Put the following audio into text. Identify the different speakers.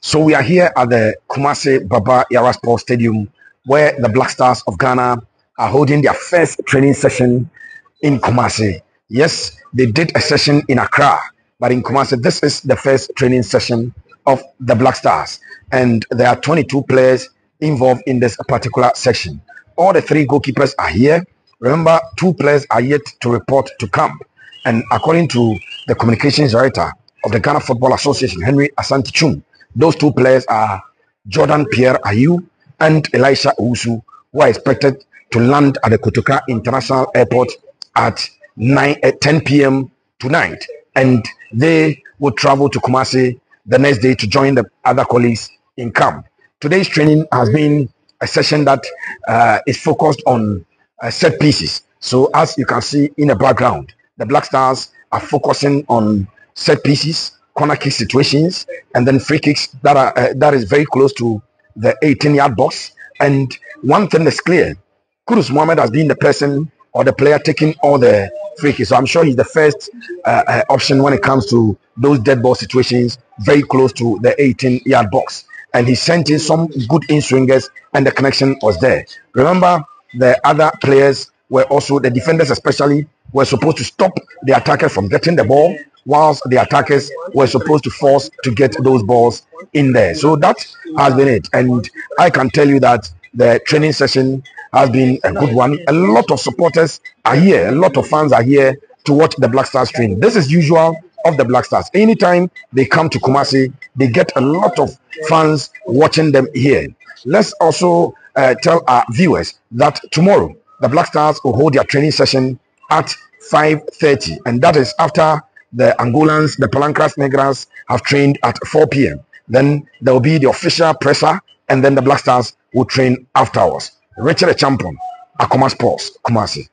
Speaker 1: So we are here at the Kumasi Baba Yara Sports Stadium, where the Black Stars of Ghana are holding their first training session in Kumasi. Yes, they did a session in Accra, but in Kumasi, this is the first training session of the Black Stars. And there are 22 players involved in this particular section. All the three goalkeepers are here. Remember, 2 players are yet to report to camp. And according to the communications director of the Ghana Football Association, Henry Asante Chum, those 2 players are Jordan Pierre Ayew and Elisha Owusu, who are expected to land at the Kotoka International Airport at 10 p.m. tonight. And they will travel to Kumasi the next day to join the other colleagues in camp. Today's training has been a session that is focused on set pieces. So as you can see in the background, the Black Stars are focusing on set pieces, corner kick situations, and then free kicks that is very close to the 18-yard box. And one thing is clear: Kudus Mohammed has been the person or the player taking all the free kicks. So I'm sure he's the first option when it comes to those dead ball situations very close to the 18-yard box. And he sent in some good in-swingers, and the connection was there. Remember, the other players were also, the defenders especially, were supposed to stop the attackers from getting the ball, whilst the attackers were supposed to force to get those balls in there. So that has been it. And I can tell you that the training session has been a good one. A lot of supporters are here. A lot of fans are here to watch the Black Stars train. This is usual of the Black Stars. Anytime they come to Kumasi, they get a lot of fans watching them here. Let's also tell our viewers that tomorrow the Black Stars will hold their training session at 5:30, and that is after the Angolans, the Palancras Negras, have trained at 4 p.m. Then there will be the official presser, and then the Black Stars will train afterwards. Richard Champon, Akoma Sports, Kumasi.